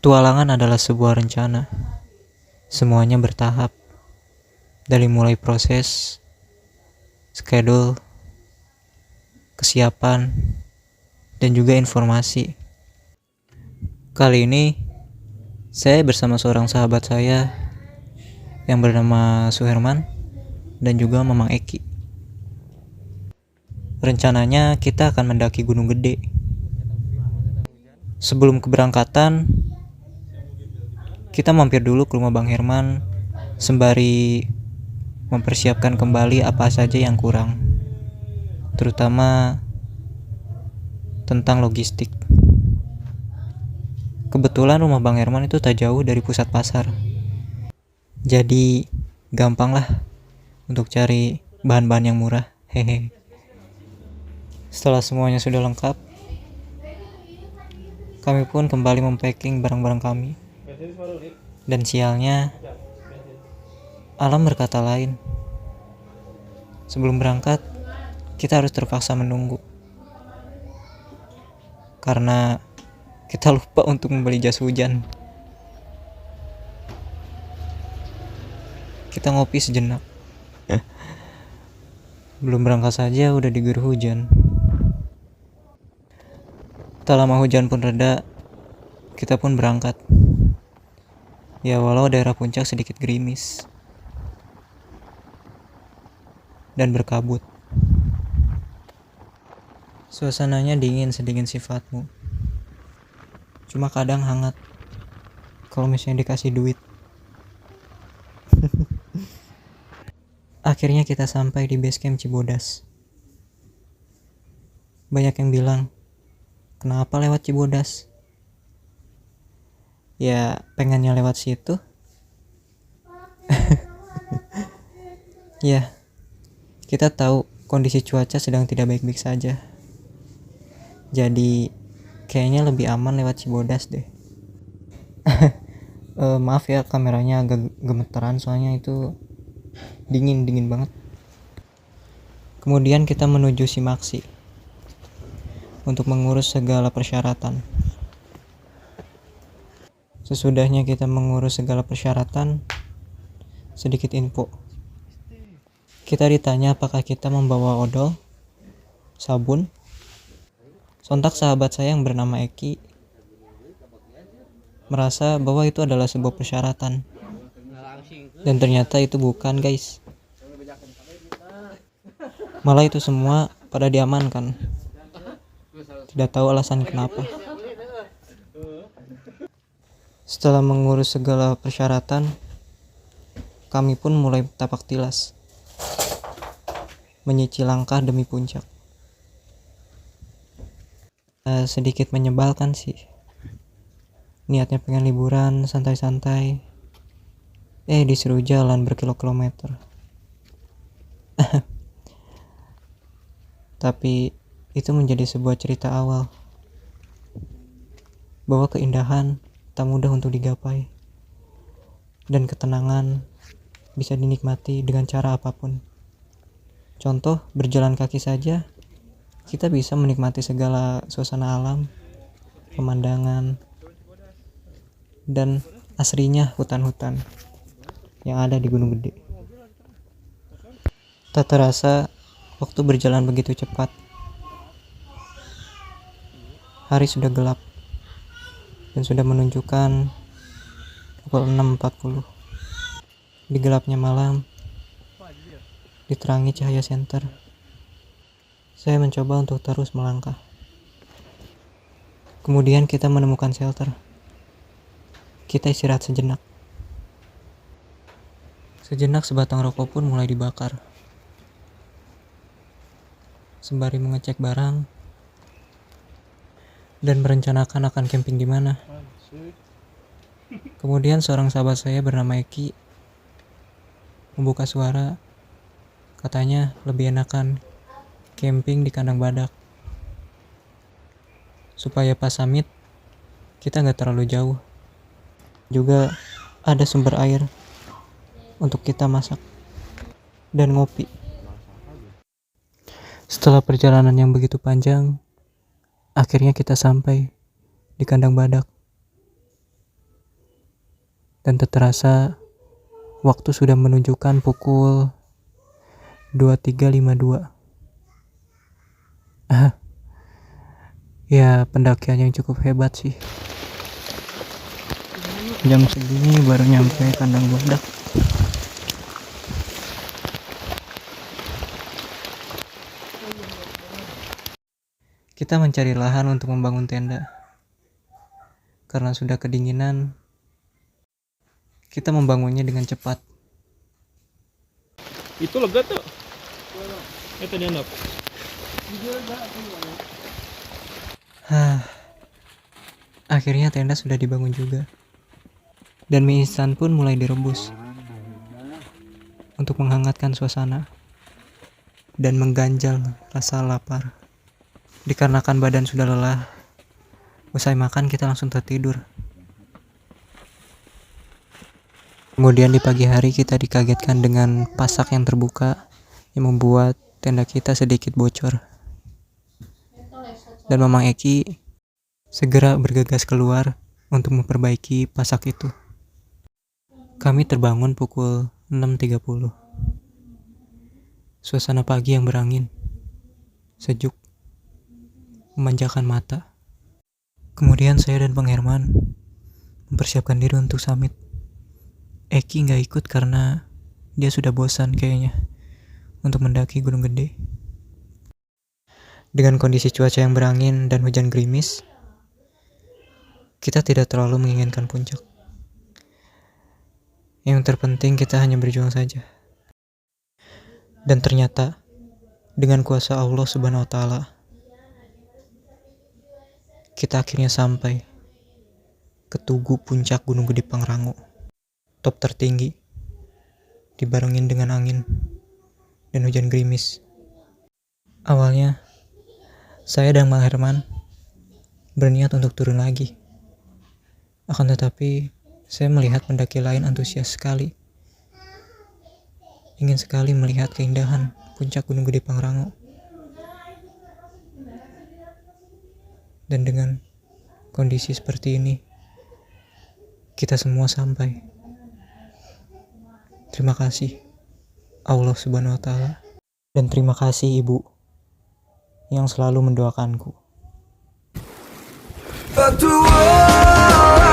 Petualangan adalah sebuah rencana. Semuanya bertahap. Dari mulai proses, schedule, kesiapan, dan juga informasi. Kali ini, saya bersama seorang sahabat saya yang bernama Suherman dan juga Mamang Eki. Rencananya kita akan mendaki Gunung Gede. Sebelum keberangkatan, kita mampir dulu ke rumah Bang Herman sembari mempersiapkan kembali apa saja yang kurang, terutama tentang logistik. Kebetulan rumah Bang Herman itu tak jauh dari pusat pasar, jadi gampang lah untuk cari bahan-bahan yang murah. Hehe. Setelah semuanya sudah lengkap, kami pun kembali mempacking barang-barang kami. Dan sialnya, alam berkata lain. Sebelum berangkat, kita harus terpaksa menunggu. Karena kita lupa untuk membeli jas hujan. Kita ngopi sejenak. Belum berangkat saja udah diguyur hujan. Tak lama hujan pun reda, kita pun berangkat. Ya walau daerah puncak sedikit gerimis dan berkabut. Suasananya dingin sedingin sifatmu. Cuma kadang hangat kalau misalnya dikasih duit. Akhirnya kita sampai di base camp Cibodas. Banyak yang bilang, kenapa lewat Cibodas? Ya pengennya lewat situ. Ya, kita tahu kondisi cuaca sedang tidak baik-baik saja. Jadi kayaknya lebih aman lewat Cibodas deh. Maaf ya kameranya agak gemeteran soalnya itu dingin banget. Kemudian kita menuju Simaksi untuk mengurus segala persyaratan. Sesudahnya kita mengurus segala persyaratan, sedikit info. Kita ditanya apakah kita membawa odol, sabun. Sontak sahabat saya yang bernama Eki merasa bahwa itu adalah sebuah persyaratan. Dan ternyata itu bukan, guys. Malah itu semua pada diamankan. Tidak tahu alasan kenapa. Setelah mengurus segala persyaratan, kami pun mulai tapak tilas, menyicil langkah demi puncak. Sedikit menyebalkan sih. Niatnya pengen liburan, santai-santai. Disuruh jalan berkilo-kilometer. Tapi itu menjadi sebuah cerita awal. Bahwa keindahan tak mudah untuk digapai. Dan ketenangan bisa dinikmati dengan cara apapun. Contoh, berjalan kaki saja, kita bisa menikmati segala suasana alam, pemandangan, dan asrinya hutan-hutan yang ada di Gunung Gede. Tak terasa, waktu berjalan begitu cepat. Hari sudah gelap dan sudah menunjukkan pukul 6.40. Di gelapnya malam, diterangi cahaya senter, saya mencoba untuk terus melangkah. Kemudian kita menemukan shelter. Kita istirahat sejenak. Sejenak sebatang rokok pun mulai dibakar. Sembari mengecek barang dan merencanakan akan camping di mana. Kemudian seorang sahabat saya bernama Eki membuka suara, katanya lebih enakan camping di kandang badak. Supaya pas summit kita gak terlalu jauh. Juga ada sumber air untuk kita masak dan ngopi. Setelah perjalanan yang begitu panjang, akhirnya kita sampai di kandang badak. Dan tak terasa waktu sudah menunjukkan pukul 23.52. Ya, pendakian yang cukup hebat sih. Jam segini baru nyampe kandang badak. Kita mencari lahan untuk membangun tenda. Karena sudah kedinginan, kita membangunnya dengan cepat. Itu lega tuh. Tadi handap. Akhirnya tenda sudah dibangun juga. Dan mie instan pun mulai direbus untuk menghangatkan suasana dan mengganjal rasa lapar. Dikarenakan badan sudah lelah, usai makan kita langsung tertidur. Kemudian di pagi hari kita dikagetkan dengan pasak yang terbuka yang membuat tenda kita sedikit bocor. Dan Mamang Eki segera bergegas keluar untuk memperbaiki pasak itu. Kami terbangun pukul 6.30. Suasana pagi yang berangin, sejuk, memanjakan mata. Kemudian saya dan Bang Herman mempersiapkan diri untuk summit. Eki gak ikut karena dia sudah bosan kayaknya untuk mendaki Gunung Gede. Dengan kondisi cuaca yang berangin dan hujan gerimis, kita tidak terlalu menginginkan puncak. Yang terpenting kita hanya berjuang saja. Dan ternyata dengan kuasa Allah Subhanahu wa Ta'ala, kita akhirnya sampai ke Tugu Puncak Gunung Gede Pangrango, top tertinggi, dibarengin dengan angin dan hujan gerimis. Awalnya saya dan Bang Herman berniat untuk turun lagi. Akan tetapi saya melihat pendaki lain antusias sekali, ingin sekali melihat keindahan puncak Gunung Gede Pangrango. Dan dengan kondisi seperti ini, kita semua sampai. Terima kasih Allah Subhanahu wa Ta'ala, dan terima kasih Ibu yang selalu mendoakanku. Fuck the world.